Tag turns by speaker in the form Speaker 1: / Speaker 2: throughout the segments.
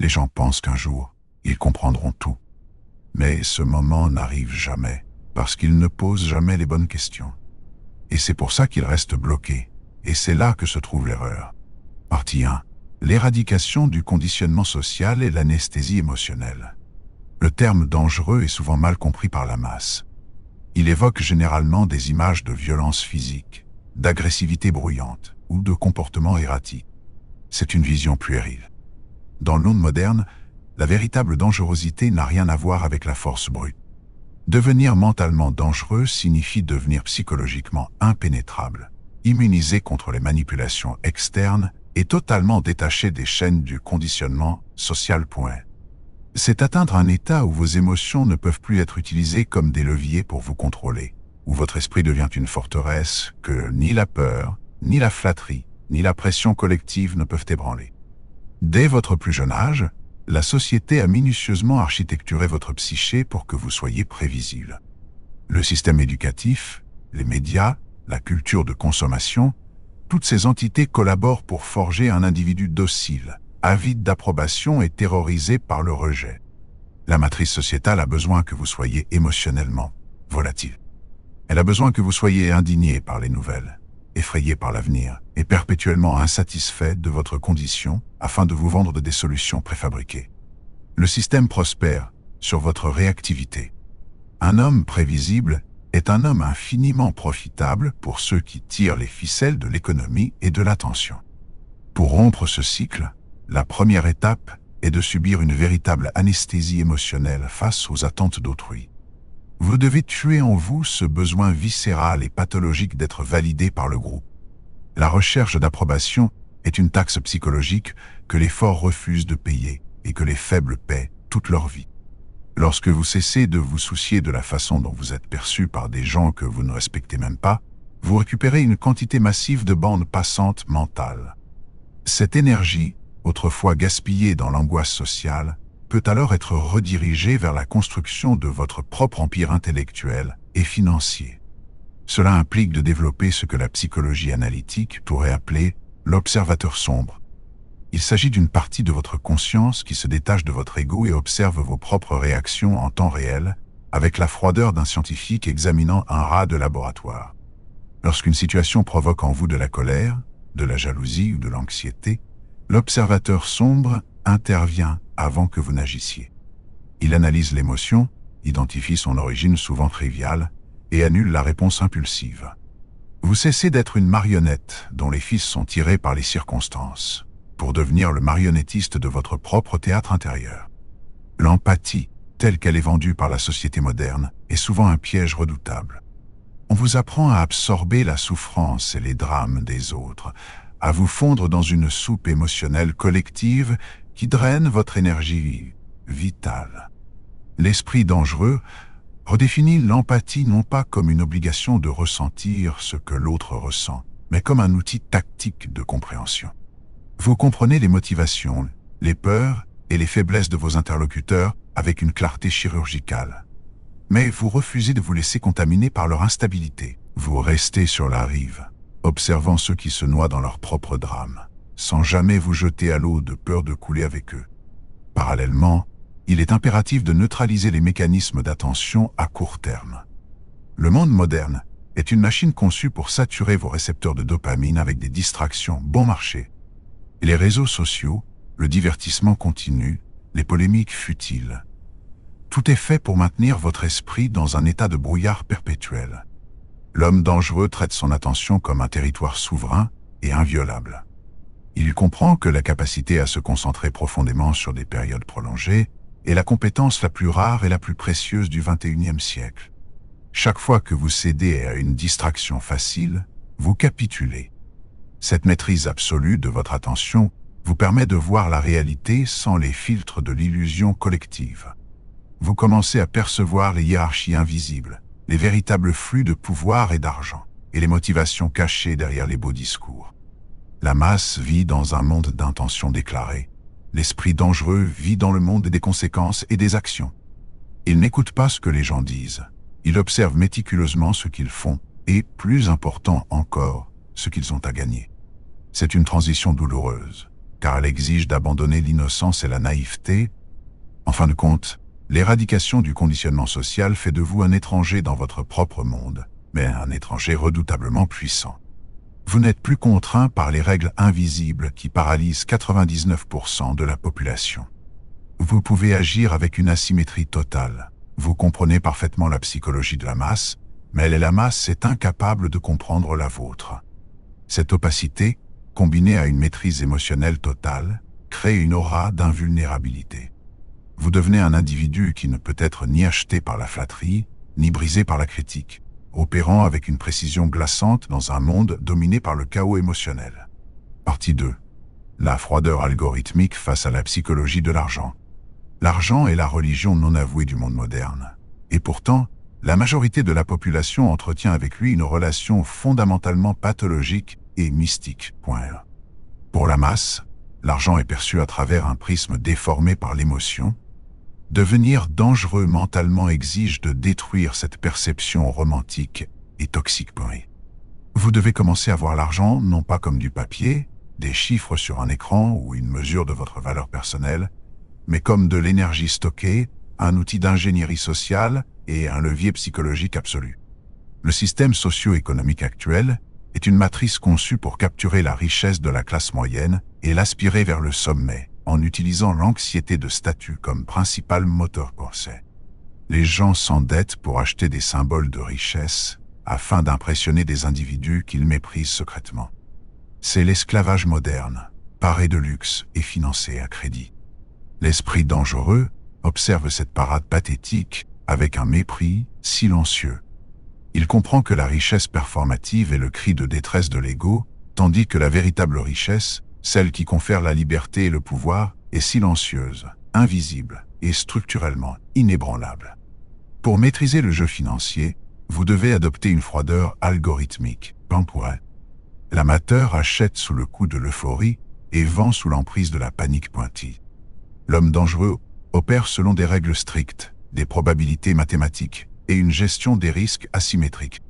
Speaker 1: Les gens pensent qu'un jour, ils comprendront tout. Mais ce moment n'arrive jamais, parce qu'ils ne posent jamais les bonnes questions. Et c'est pour ça qu'ils restent bloqués. Et c'est là que se trouve l'erreur. Partie 1. L'éradication du conditionnement social et l'anesthésie émotionnelle. Le terme dangereux est souvent mal compris par la masse. Il évoque généralement des images de violence physique, d'agressivité bruyante ou de comportements erratiques. C'est une vision puérile. Dans le monde moderne, la véritable dangerosité n'a rien à voir avec la force brute. Devenir mentalement dangereux signifie devenir psychologiquement impénétrable, immunisé contre les manipulations externes et totalement détaché des chaînes du conditionnement social. C'est atteindre un état où vos émotions ne peuvent plus être utilisées comme des leviers pour vous contrôler, où votre esprit devient une forteresse que ni la peur, ni la flatterie, ni la pression collective ne peuvent ébranler. Dès votre plus jeune âge, la société a minutieusement architecturé votre psyché pour que vous soyez prévisible. Le système éducatif, les médias, la culture de consommation, toutes ces entités collaborent pour forger un individu docile, avide d'approbation et terrorisé par le rejet. La matrice sociétale a besoin que vous soyez émotionnellement volatile. Elle a besoin que vous soyez indigné par les nouvelles, effrayé par l'avenir et perpétuellement insatisfait de votre condition afin de vous vendre des solutions préfabriquées. Le système prospère sur votre réactivité. Un homme prévisible est un homme infiniment profitable pour ceux qui tirent les ficelles de l'économie et de l'attention. Pour rompre ce cycle, la première étape est de subir une véritable anesthésie émotionnelle face aux attentes d'autrui. Vous devez tuer en vous ce besoin viscéral et pathologique d'être validé par le groupe. La recherche d'approbation est une taxe psychologique que les forts refusent de payer et que les faibles paient toute leur vie. Lorsque vous cessez de vous soucier de la façon dont vous êtes perçu par des gens que vous ne respectez même pas, vous récupérez une quantité massive de bandes passantes mentales. Cette énergie, autrefois gaspillée dans l'angoisse sociale, peut alors être redirigée vers la construction de votre propre empire intellectuel et financier. Cela implique de développer ce que la psychologie analytique pourrait appeler l'observateur sombre. Il s'agit d'une partie de votre conscience qui se détache de votre ego et observe vos propres réactions en temps réel, avec la froideur d'un scientifique examinant un rat de laboratoire. Lorsqu'une situation provoque en vous de la colère, de la jalousie ou de l'anxiété, l'observateur sombre intervient avant que vous n'agissiez. Il analyse l'émotion, identifie son origine souvent triviale et annule la réponse impulsive. Vous cessez d'être une marionnette dont les fils sont tirés par les circonstances, pour devenir le marionnettiste de votre propre théâtre intérieur. L'empathie, telle qu'elle est vendue par la société moderne, est souvent un piège redoutable. On vous apprend à absorber la souffrance et les drames des autres, à vous fondre dans une soupe émotionnelle collective qui draine votre énergie vitale. L'esprit dangereux redéfinit l'empathie non pas comme une obligation de ressentir ce que l'autre ressent, mais comme un outil tactique de compréhension. Vous comprenez les motivations, les peurs et les faiblesses de vos interlocuteurs avec une clarté chirurgicale. Mais vous refusez de vous laisser contaminer par leur instabilité. Vous restez sur la rive, observant ceux qui se noient dans leur propre drame, sans jamais vous jeter à l'eau de peur de couler avec eux. Parallèlement, il est impératif de neutraliser les mécanismes d'attention à court terme. Le monde moderne est une machine conçue pour saturer vos récepteurs de dopamine avec des distractions bon marché. Et les réseaux sociaux, le divertissement continu, les polémiques futiles. Tout est fait pour maintenir votre esprit dans un état de brouillard perpétuel. L'homme dangereux traite son attention comme un territoire souverain et inviolable. Il comprend que la capacité à se concentrer profondément sur des périodes prolongées est la compétence la plus rare et la plus précieuse du XXIe siècle. Chaque fois que vous cédez à une distraction facile, vous capitulez. Cette maîtrise absolue de votre attention vous permet de voir la réalité sans les filtres de l'illusion collective. Vous commencez à percevoir les hiérarchies invisibles, les véritables flux de pouvoir et d'argent, et les motivations cachées derrière les beaux discours. La masse vit dans un monde d'intentions déclarées. L'esprit dangereux vit dans le monde des conséquences et des actions. Il n'écoute pas ce que les gens disent. Il observe méticuleusement ce qu'ils font et, plus important encore, ce qu'ils ont à gagner. C'est une transition douloureuse, car elle exige d'abandonner l'innocence et la naïveté. En fin de compte, l'éradication du conditionnement social fait de vous un étranger dans votre propre monde, mais un étranger redoutablement puissant. Vous n'êtes plus contraint par les règles invisibles qui paralysent 99% de la population. Vous pouvez agir avec une asymétrie totale. Vous comprenez parfaitement la psychologie de la masse, mais la masse est incapable de comprendre la vôtre. Cette opacité, combinée à une maîtrise émotionnelle totale, crée une aura d'invulnérabilité. Vous devenez un individu qui ne peut être ni acheté par la flatterie, ni brisé par la critique, opérant avec une précision glaçante dans un monde dominé par le chaos émotionnel. Partie 2. La froideur algorithmique face à la psychologie de l'argent. L'argent est la religion non avouée du monde moderne. Et pourtant, la majorité de la population entretient avec lui une relation fondamentalement pathologique et mystique. Pour la masse, l'argent est perçu à travers un prisme déformé par l'émotion. Devenir dangereux mentalement exige de détruire cette perception romantique et toxique. Vous devez commencer à voir l'argent non pas comme du papier, des chiffres sur un écran ou une mesure de votre valeur personnelle, mais comme de l'énergie stockée, un outil d'ingénierie sociale et un levier psychologique absolu. Le système socio-économique actuel est une matrice conçue pour capturer la richesse de la classe moyenne et l'aspirer vers le sommet, en utilisant l'anxiété de statut comme principal moteur pensée. Les gens s'endettent pour acheter des symboles de richesse afin d'impressionner des individus qu'ils méprisent secrètement. C'est l'esclavage moderne, paré de luxe et financé à crédit. L'esprit dangereux observe cette parade pathétique avec un mépris silencieux. Il comprend que la richesse performative est le cri de détresse de l'ego, tandis que la véritable richesse, celle qui confère la liberté et le pouvoir, est silencieuse, invisible et structurellement inébranlable. Pour maîtriser le jeu financier, vous devez adopter une froideur algorithmique, temporelle. L'amateur achète sous le coup de l'euphorie et vend sous l'emprise de la panique pointille. L'homme dangereux opère selon des règles strictes, des probabilités mathématiques et une gestion des risques asymétriques.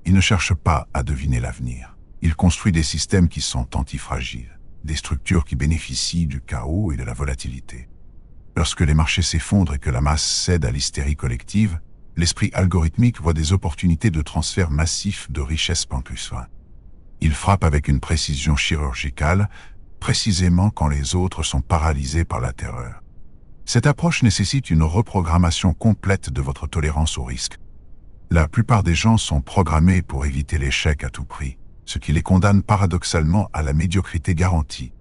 Speaker 1: Il ne cherche pas à deviner l'avenir. Il construit des systèmes qui sont antifragiles, des structures qui bénéficient du chaos et de la volatilité. Lorsque les marchés s'effondrent et que la masse cède à l'hystérie collective, l'esprit algorithmique voit des opportunités de transfert massif de richesses pampussoines. Il frappe avec une précision chirurgicale, précisément quand les autres sont paralysés par la terreur. Cette approche nécessite une reprogrammation complète de votre tolérance au risque. La plupart des gens sont programmés pour éviter l'échec à tout prix, ce qui les condamne paradoxalement à la médiocrité garantie.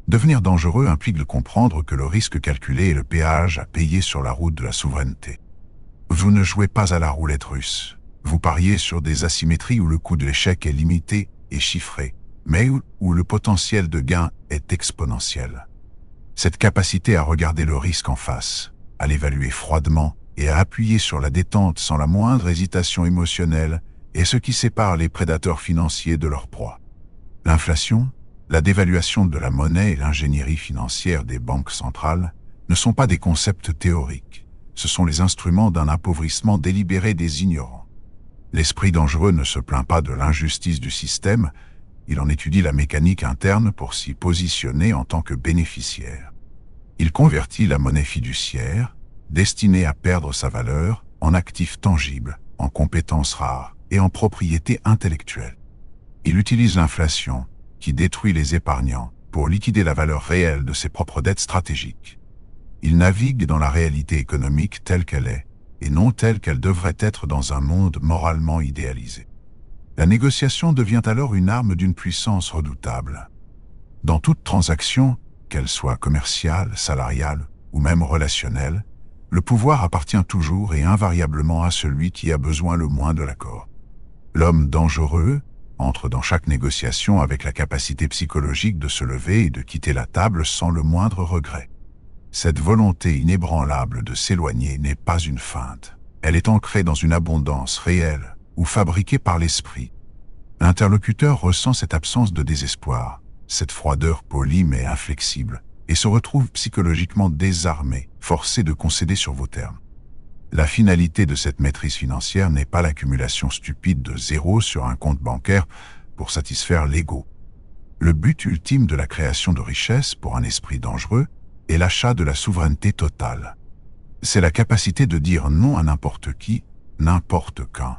Speaker 1: Devenir dangereux implique de comprendre que le risque calculé est le péage à payer sur la route de la souveraineté. Vous ne jouez pas à la roulette russe. Vous pariez sur des asymétries où le coût de l'échec est limité et chiffré, mais où le potentiel de gain est exponentiel. Cette capacité à regarder le risque en face, à l'évaluer froidement et à appuyer sur la détente sans la moindre hésitation émotionnelle est ce qui sépare les prédateurs financiers de leur proie. L'inflation, la dévaluation de la monnaie et l'ingénierie financière des banques centrales ne sont pas des concepts théoriques, ce sont les instruments d'un appauvrissement délibéré des ignorants. L'esprit dangereux ne se plaint pas de l'injustice du système, il en étudie la mécanique interne pour s'y positionner en tant que bénéficiaire. Il convertit la monnaie fiduciaire, destinée à perdre sa valeur, en actifs tangibles, en compétences rares et en propriétés intellectuelles. Il utilise l'inflation, qui détruit les épargnants, pour liquider la valeur réelle de ses propres dettes stratégiques. Il navigue dans la réalité économique telle qu'elle est, et non telle qu'elle devrait être dans un monde moralement idéalisé. La négociation devient alors une arme d'une puissance redoutable. Dans toute transaction, qu'elle soit commerciale, salariale ou même relationnelle, le pouvoir appartient toujours et invariablement à celui qui a besoin le moins de l'accord. L'homme dangereux entre dans chaque négociation avec la capacité psychologique de se lever et de quitter la table sans le moindre regret. Cette volonté inébranlable de s'éloigner n'est pas une feinte. Elle est ancrée dans une abondance réelle ou fabriquée par l'esprit. L'interlocuteur ressent cette absence de désespoir, cette froideur polie mais inflexible, et se retrouve psychologiquement désarmé, forcé de concéder sur vos termes. La finalité de cette maîtrise financière n'est pas l'accumulation stupide de zéros sur un compte bancaire pour satisfaire l'ego. Le but ultime de la création de richesse pour un esprit dangereux est l'achat de la souveraineté totale. C'est la capacité de dire non à n'importe qui, n'importe quand.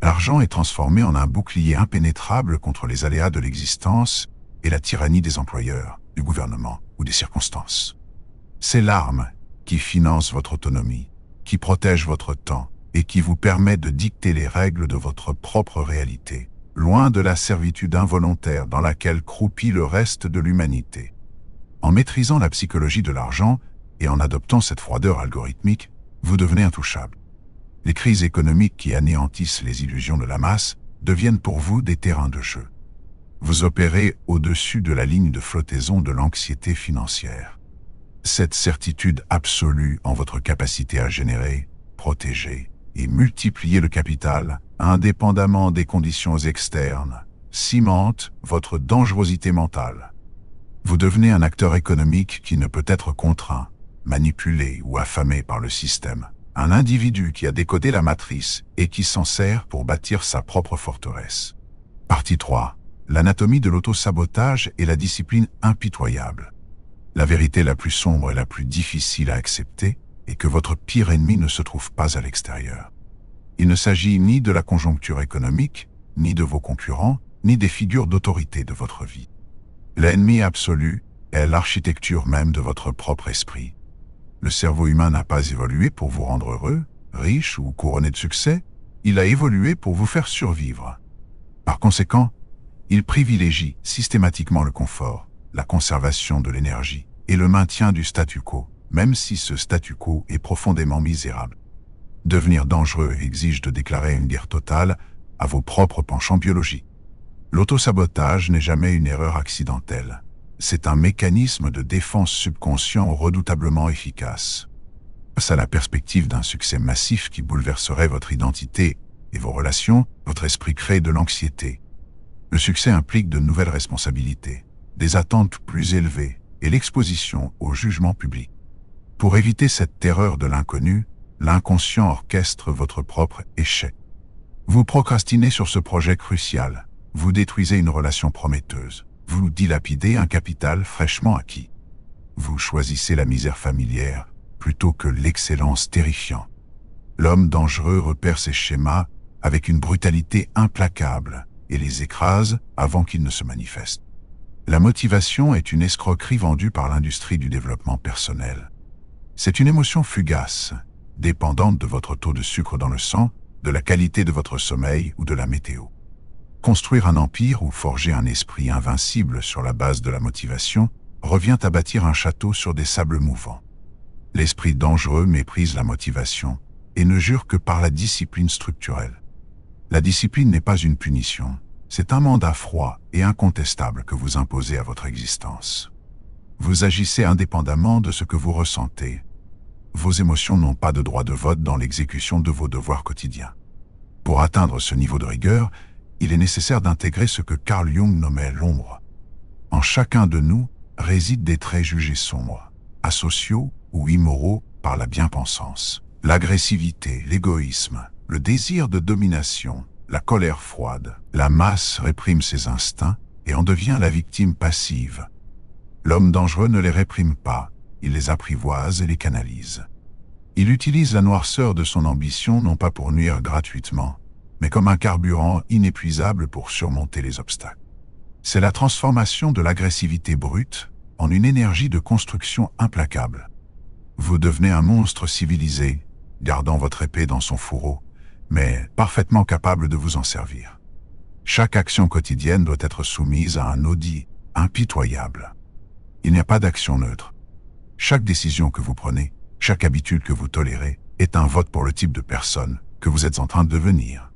Speaker 1: L'argent est transformé en un bouclier impénétrable contre les aléas de l'existence et la tyrannie des employeurs, du gouvernement ou des circonstances. C'est l'arme qui finance votre autonomie, qui protège votre temps et qui vous permet de dicter les règles de votre propre réalité, loin de la servitude involontaire dans laquelle croupit le reste de l'humanité. En maîtrisant la psychologie de l'argent et en adoptant cette froideur algorithmique, vous devenez intouchable. Les crises économiques qui anéantissent les illusions de la masse deviennent pour vous des terrains de jeu. Vous opérez au-dessus de la ligne de flottaison de l'anxiété financière. Cette certitude absolue en votre capacité à générer, protéger et multiplier le capital, indépendamment des conditions externes, cimente votre dangerosité mentale. Vous devenez un acteur économique qui ne peut être contraint, manipulé ou affamé par le système. Un individu qui a décodé la matrice et qui s'en sert pour bâtir sa propre forteresse. Partie 3. L'anatomie de l'auto-sabotage et la discipline impitoyable. La vérité la plus sombre et la plus difficile à accepter est que votre pire ennemi ne se trouve pas à l'extérieur. Il ne s'agit ni de la conjoncture économique, ni de vos concurrents, ni des figures d'autorité de votre vie. L'ennemi absolu est l'architecture même de votre propre esprit. Le cerveau humain n'a pas évolué pour vous rendre heureux, riche ou couronné de succès, il a évolué pour vous faire survivre. Par conséquent, il privilégie systématiquement le confort, la conservation de l'énergie et le maintien du statu quo, même si ce statu quo est profondément misérable. Devenir dangereux exige de déclarer une guerre totale à vos propres penchants biologiques. L'autosabotage n'est jamais une erreur accidentelle. C'est un mécanisme de défense subconscient redoutablement efficace. Face à la perspective d'un succès massif qui bouleverserait votre identité et vos relations, votre esprit crée de l'anxiété. Le succès implique de nouvelles responsabilités, des attentes plus élevées et l'exposition au jugement public. Pour éviter cette terreur de l'inconnu, l'inconscient orchestre votre propre échec. Vous procrastinez sur ce projet crucial, vous détruisez une relation prometteuse. Vous dilapidez un capital fraîchement acquis. Vous choisissez la misère familière plutôt que l'excellence terrifiante. L'homme dangereux repère ces schémas avec une brutalité implacable et les écrase avant qu'ils ne se manifestent. La motivation est une escroquerie vendue par l'industrie du développement personnel. C'est une émotion fugace, dépendante de votre taux de sucre dans le sang, de la qualité de votre sommeil ou de la météo. Construire un empire ou forger un esprit invincible sur la base de la motivation revient à bâtir un château sur des sables mouvants. L'esprit dangereux méprise la motivation et ne jure que par la discipline structurelle. La discipline n'est pas une punition, c'est un mandat froid et incontestable que vous imposez à votre existence. Vous agissez indépendamment de ce que vous ressentez. Vos émotions n'ont pas de droit de vote dans l'exécution de vos devoirs quotidiens. Pour atteindre ce niveau de rigueur, il est nécessaire d'intégrer ce que Carl Jung nommait l'ombre. En chacun de nous résident des traits jugés sombres, asociaux ou immoraux par la bien-pensance, l'agressivité, l'égoïsme, le désir de domination, la colère froide. La masse réprime ses instincts et en devient la victime passive. L'homme dangereux ne les réprime pas, il les apprivoise et les canalise. Il utilise la noirceur de son ambition non pas pour nuire gratuitement, mais comme un carburant inépuisable pour surmonter les obstacles. C'est la transformation de l'agressivité brute en une énergie de construction implacable. Vous devenez un monstre civilisé, gardant votre épée dans son fourreau, mais parfaitement capable de vous en servir. Chaque action quotidienne doit être soumise à un audit impitoyable. Il n'y a pas d'action neutre. Chaque décision que vous prenez, chaque habitude que vous tolérez, est un vote pour le type de personne que vous êtes en train de devenir.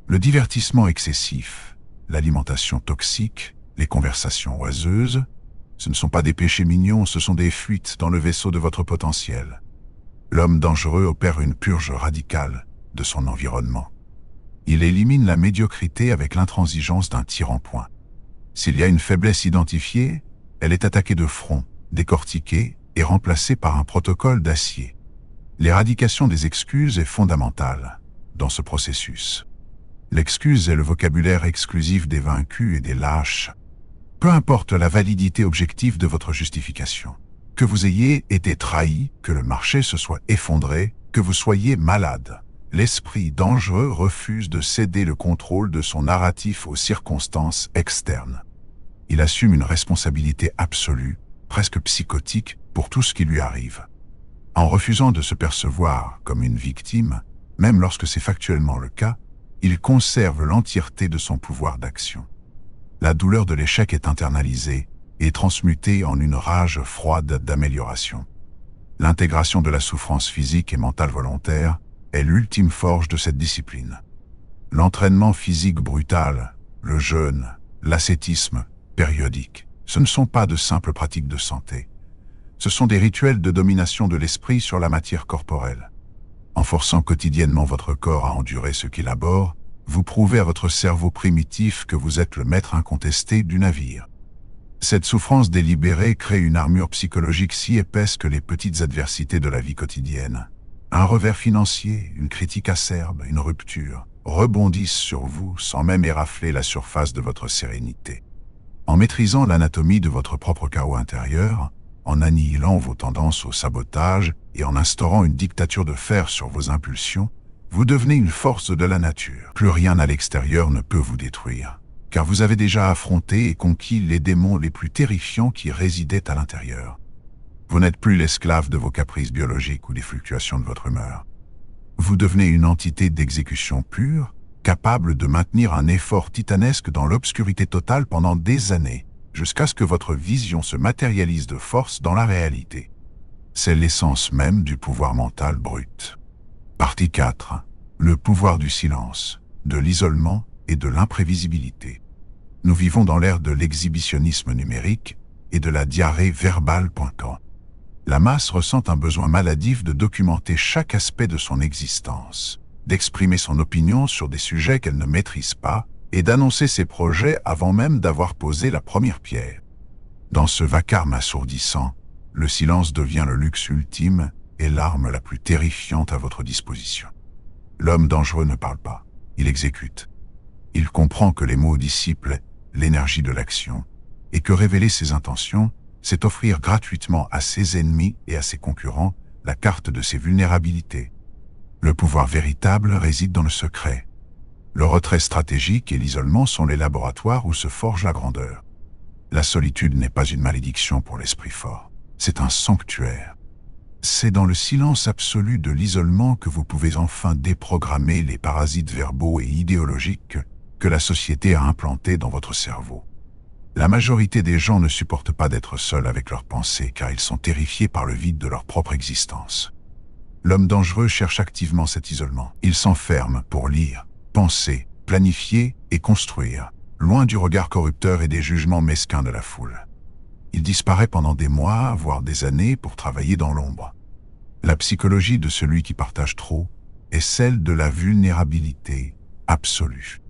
Speaker 1: Le divertissement excessif, l'alimentation toxique, les conversations oiseuses, ce ne sont pas des péchés mignons, ce sont des fuites dans le vaisseau de votre potentiel. L'homme dangereux opère une purge radicale de son environnement. Il élimine la médiocrité avec l'intransigeance d'un tir en poing. S'il y a une faiblesse identifiée, elle est attaquée de front, décortiquée et remplacée par un protocole d'acier. L'éradication des excuses est fondamentale dans ce processus. L'excuse est le vocabulaire exclusif des vaincus et des lâches. Peu importe la validité objective de votre justification. Que vous ayez été trahi, que le marché se soit effondré, que vous soyez malade. L'esprit dangereux refuse de céder le contrôle de son narratif aux circonstances externes. Il assume une responsabilité absolue, presque psychotique, pour tout ce qui lui arrive. En refusant de se percevoir comme une victime, même lorsque c'est factuellement le cas, il conserve l'entièreté de son pouvoir d'action. La douleur de l'échec est internalisée et transmutée en une rage froide d'amélioration. L'intégration de la souffrance physique et mentale volontaire est l'ultime forge de cette discipline. L'entraînement physique brutal, le jeûne, l'ascétisme périodique, ce ne sont pas de simples pratiques de santé. Ce sont des rituels de domination de l'esprit sur la matière corporelle. En forçant quotidiennement votre corps à endurer ce qu'il abhorre, vous prouvez à votre cerveau primitif que vous êtes le maître incontesté du navire. Cette souffrance délibérée crée une armure psychologique si épaisse que les petites adversités de la vie quotidienne, un revers financier, une critique acerbe, une rupture, rebondissent sur vous sans même érafler la surface de votre sérénité. En maîtrisant l'anatomie de votre propre chaos intérieur, en annihilant vos tendances au sabotage et en instaurant une dictature de fer sur vos impulsions, vous devenez une force de la nature. Plus rien à l'extérieur ne peut vous détruire, car vous avez déjà affronté et conquis les démons les plus terrifiants qui résidaient à l'intérieur. Vous n'êtes plus l'esclave de vos caprices biologiques ou des fluctuations de votre humeur. Vous devenez une entité d'exécution pure, capable de maintenir un effort titanesque dans l'obscurité totale pendant des années, jusqu'à ce que votre vision se matérialise de force dans la réalité. C'est l'essence même du pouvoir mental brut. Partie 4. Le pouvoir du silence, de l'isolement et de l'imprévisibilité. Nous vivons dans l'ère de l'exhibitionnisme numérique et de la diarrhée verbale pointant. La masse ressent un besoin maladif de documenter chaque aspect de son existence, d'exprimer son opinion sur des sujets qu'elle ne maîtrise pas et d'annoncer ses projets avant même d'avoir posé la première pierre. Dans ce vacarme assourdissant, le silence devient le luxe ultime et l'arme la plus terrifiante à votre disposition. L'homme dangereux ne parle pas, il exécute. Il comprend que les mots dissipent l'énergie de l'action et que révéler ses intentions, c'est offrir gratuitement à ses ennemis et à ses concurrents la carte de ses vulnérabilités. Le pouvoir véritable réside dans le secret. Le retrait stratégique et l'isolement sont les laboratoires où se forge la grandeur. La solitude n'est pas une malédiction pour l'esprit fort, c'est un sanctuaire. C'est dans le silence absolu de l'isolement que vous pouvez enfin déprogrammer les parasites verbaux et idéologiques que la société a implantés dans votre cerveau. La majorité des gens ne supportent pas d'être seuls avec leurs pensées car ils sont terrifiés par le vide de leur propre existence. L'homme dangereux cherche activement cet isolement. Il s'enferme pour lire, penser, planifier et construire, loin du regard corrupteur et des jugements mesquins de la foule. Il disparaît pendant des mois, voire des années, pour travailler dans l'ombre. La psychologie de celui qui partage trop est celle de la vulnérabilité absolue.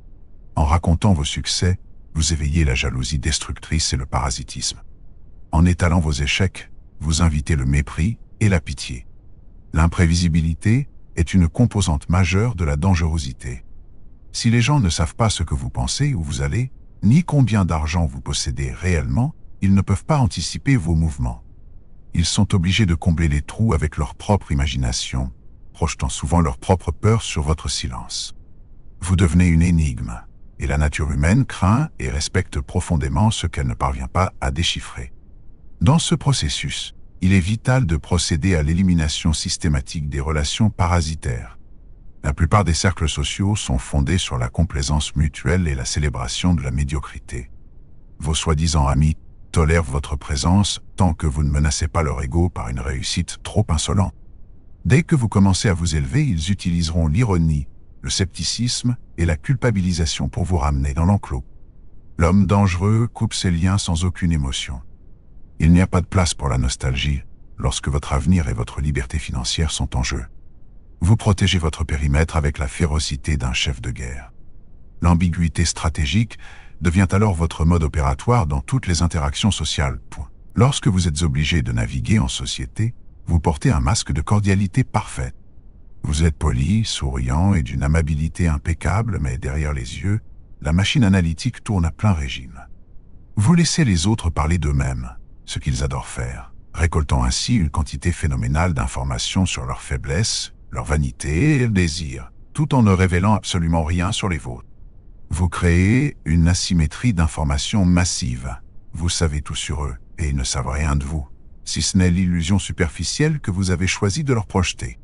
Speaker 1: En racontant vos succès, vous éveillez la jalousie destructrice et le parasitisme. En étalant vos échecs, vous invitez le mépris et la pitié. L'imprévisibilité est une composante majeure de la dangerosité. Si les gens ne savent pas ce que vous pensez, où vous allez, ni combien d'argent vous possédez réellement, ils ne peuvent pas anticiper vos mouvements. Ils sont obligés de combler les trous avec leur propre imagination, projetant souvent leur propre peur sur votre silence. Vous devenez une énigme, et la nature humaine craint et respecte profondément ce qu'elle ne parvient pas à déchiffrer. Dans ce processus, il est vital de procéder à l'élimination systématique des relations parasitaires. La plupart des cercles sociaux sont fondés sur la complaisance mutuelle et la célébration de la médiocrité. Vos soi-disant amis tolèrent votre présence tant que vous ne menacez pas leur ego par une réussite trop insolente. Dès que vous commencez à vous élever, ils utiliseront l'ironie, le scepticisme et la culpabilisation pour vous ramener dans l'enclos. L'homme dangereux coupe ses liens sans aucune émotion. Il n'y a pas de place pour la nostalgie lorsque votre avenir et votre liberté financière sont en jeu. Vous protégez votre périmètre avec la férocité d'un chef de guerre. L'ambiguïté stratégique devient alors votre mode opératoire dans toutes les interactions sociales. Lorsque vous êtes obligé de naviguer en société, vous portez un masque de cordialité parfaite. Vous êtes poli, souriant et d'une amabilité impeccable, mais derrière les yeux, la machine analytique tourne à plein régime. Vous laissez les autres parler d'eux-mêmes, ce qu'ils adorent faire, récoltant ainsi une quantité phénoménale d'informations sur leurs faiblesses, leur vanité et leurs désirs, tout en ne révélant absolument rien sur les vôtres. Vous créez une asymétrie d'informations massive. Vous savez tout sur eux, et ils ne savent rien de vous, si ce n'est l'illusion superficielle que vous avez choisi de leur projeter.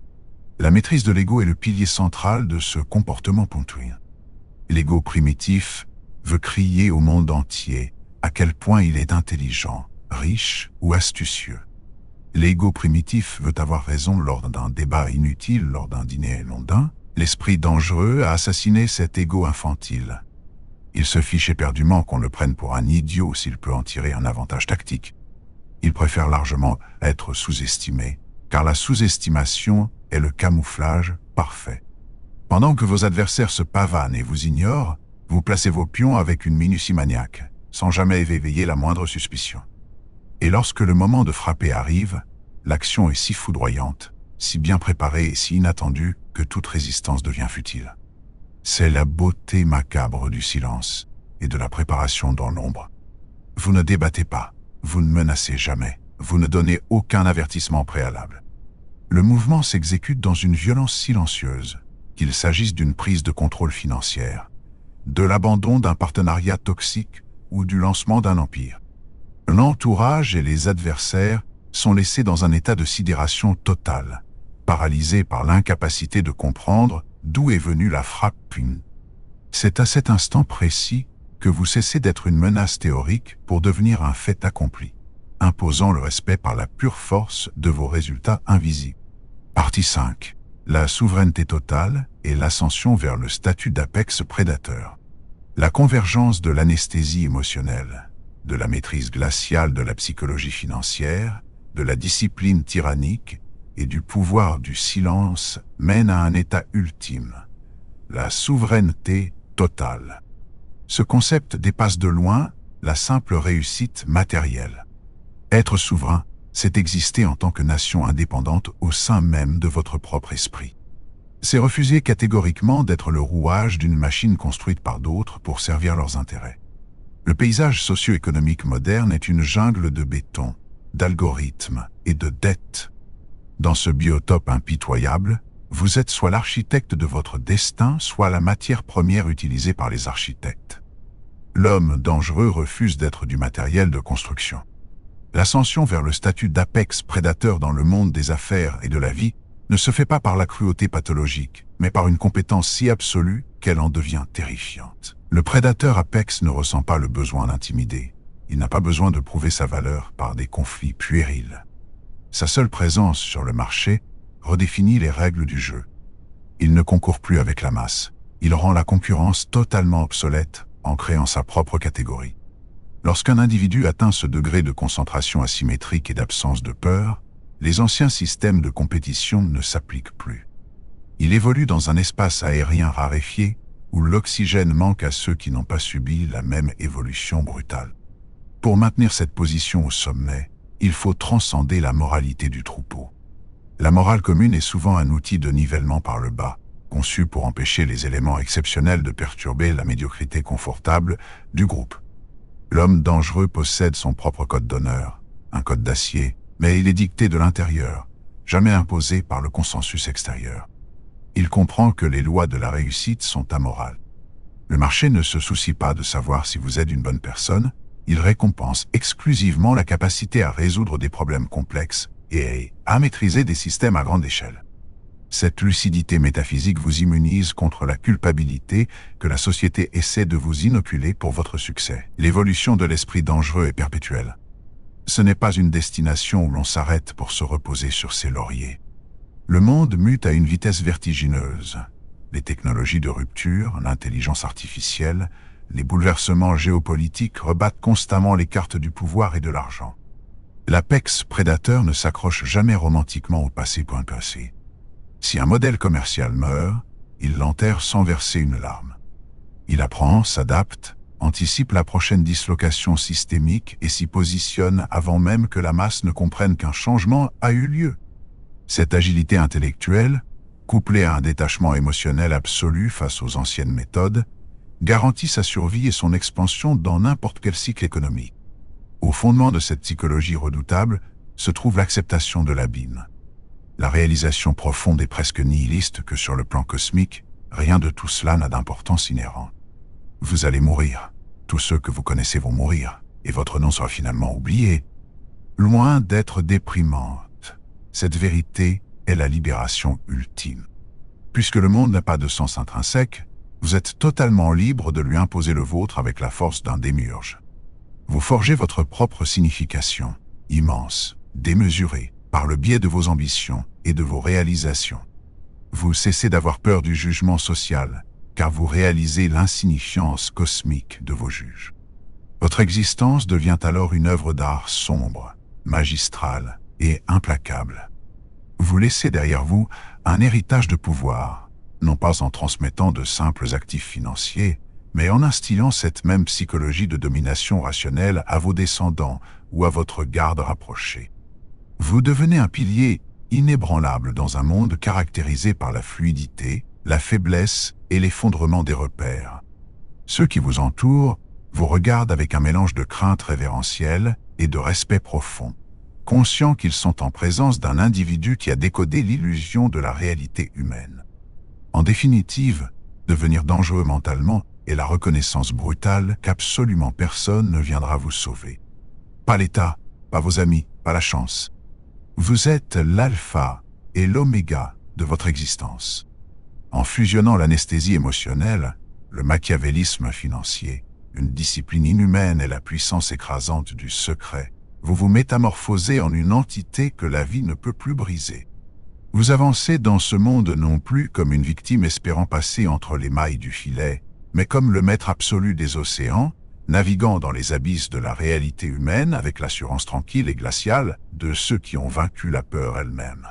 Speaker 1: La maîtrise de l'ego est le pilier central de ce comportement ponctuel. L'ego primitif veut crier au monde entier à quel point il est intelligent, riche ou astucieux. L'ego primitif veut avoir raison lors d'un débat inutile, lors d'un dîner mondain. L'esprit dangereux a assassiné cet ego infantile. Il se fiche éperdument qu'on le prenne pour un idiot s'il peut en tirer un avantage tactique. Il préfère largement être sous-estimé, car la sous-estimation est le camouflage parfait. Pendant que vos adversaires se pavanent et vous ignorent, vous placez vos pions avec une minutie maniaque, sans jamais éveiller la moindre suspicion. Et lorsque le moment de frapper arrive, l'action est si foudroyante, si bien préparée et si inattendue que toute résistance devient futile. C'est la beauté macabre du silence et de la préparation dans l'ombre. Vous ne débattez pas, vous ne menacez jamais, vous ne donnez aucun avertissement préalable. Le mouvement s'exécute dans une violence silencieuse, qu'il s'agisse d'une prise de contrôle financière, de l'abandon d'un partenariat toxique ou du lancement d'un empire. L'entourage et les adversaires sont laissés dans un état de sidération totale, paralysés par l'incapacité de comprendre d'où est venue la frappe. C'est à cet instant précis que vous cessez d'être une menace théorique pour devenir un fait accompli, imposant le respect par la pure force de vos résultats invisibles. Partie 5. La souveraineté totale et l'ascension vers le statut d'apex prédateur. La convergence de l'anesthésie émotionnelle, de la maîtrise glaciale de la psychologie financière, de la discipline tyrannique et du pouvoir du silence mène à un état ultime, la souveraineté totale. Ce concept dépasse de loin la simple réussite matérielle. Être souverain, c'est exister en tant que nation indépendante au sein même de votre propre esprit. C'est refuser catégoriquement d'être le rouage d'une machine construite par d'autres pour servir leurs intérêts. Le paysage socio-économique moderne est une jungle de béton, d'algorithmes et de dettes. Dans ce biotope impitoyable, vous êtes soit l'architecte de votre destin, soit la matière première utilisée par les architectes. L'homme dangereux refuse d'être du matériel de construction. L'ascension vers le statut d'apex prédateur dans le monde des affaires et de la vie ne se fait pas par la cruauté pathologique, mais par une compétence si absolue qu'elle en devient terrifiante. Le prédateur apex ne ressent pas le besoin d'intimider. Il n'a pas besoin de prouver sa valeur par des conflits puérils. Sa seule présence sur le marché redéfinit les règles du jeu. Il ne concourt plus avec la masse. Il rend la concurrence totalement obsolète en créant sa propre catégorie. Lorsqu'un individu atteint ce degré de concentration asymétrique et d'absence de peur, les anciens systèmes de compétition ne s'appliquent plus. Il évolue dans un espace aérien raréfié où l'oxygène manque à ceux qui n'ont pas subi la même évolution brutale. Pour maintenir cette position au sommet, il faut transcender la moralité du troupeau. La morale commune est souvent un outil de nivellement par le bas, conçu pour empêcher les éléments exceptionnels de perturber la médiocrité confortable du groupe. L'homme dangereux possède son propre code d'honneur, un code d'acier, mais il est dicté de l'intérieur, jamais imposé par le consensus extérieur. Il comprend que les lois de la réussite sont amorales. Le marché ne se soucie pas de savoir si vous êtes une bonne personne, il récompense exclusivement la capacité à résoudre des problèmes complexes et à maîtriser des systèmes à grande échelle. Cette lucidité métaphysique vous immunise contre la culpabilité que la société essaie de vous inoculer pour votre succès. L'évolution de l'esprit dangereux est perpétuelle. Ce n'est pas une destination où l'on s'arrête pour se reposer sur ses lauriers. Le monde mute à une vitesse vertigineuse. Les technologies de rupture, l'intelligence artificielle, les bouleversements géopolitiques rebattent constamment les cartes du pouvoir et de l'argent. L'apex prédateur ne s'accroche jamais romantiquement au passé pour un passé. Si un modèle commercial meurt, il l'enterre sans verser une larme. Il apprend, s'adapte, anticipe la prochaine dislocation systémique et s'y positionne avant même que la masse ne comprenne qu'un changement a eu lieu. Cette agilité intellectuelle, couplée à un détachement émotionnel absolu face aux anciennes méthodes, garantit sa survie et son expansion dans n'importe quel cycle économique. Au fondement de cette psychologie redoutable se trouve l'acceptation de l'abîme. La réalisation profonde et presque nihiliste que sur le plan cosmique, rien de tout cela n'a d'importance inhérente. Vous allez mourir. Tous ceux que vous connaissez vont mourir, et votre nom sera finalement oublié. Loin d'être déprimante, cette vérité est la libération ultime. Puisque le monde n'a pas de sens intrinsèque, vous êtes totalement libre de lui imposer le vôtre avec la force d'un démiurge. Vous forgez votre propre signification, immense, démesurée, par le biais de vos ambitions et de vos réalisations. Vous cessez d'avoir peur du jugement social, car vous réalisez l'insignifiance cosmique de vos juges. Votre existence devient alors une œuvre d'art sombre, magistrale et implacable. Vous laissez derrière vous un héritage de pouvoir, non pas en transmettant de simples actifs financiers, mais en instillant cette même psychologie de domination rationnelle à vos descendants ou à votre garde rapprochée. Vous devenez un pilier inébranlable dans un monde caractérisé par la fluidité, la faiblesse et l'effondrement des repères. Ceux qui vous entourent vous regardent avec un mélange de crainte révérentielle et de respect profond, conscients qu'ils sont en présence d'un individu qui a décodé l'illusion de la réalité humaine. En définitive, devenir dangereux mentalement est la reconnaissance brutale qu'absolument personne ne viendra vous sauver. Pas l'État, pas vos amis, pas la chance. Vous êtes l'alpha et l'oméga de votre existence. En fusionnant l'anesthésie émotionnelle, le machiavélisme financier, une discipline inhumaine et la puissance écrasante du secret, vous vous métamorphosez en une entité que la vie ne peut plus briser. Vous avancez dans ce monde non plus comme une victime espérant passer entre les mailles du filet, mais comme le maître absolu des océans, naviguant dans les abysses de la réalité humaine avec l'assurance tranquille et glaciale de ceux qui ont vaincu la peur elle-même.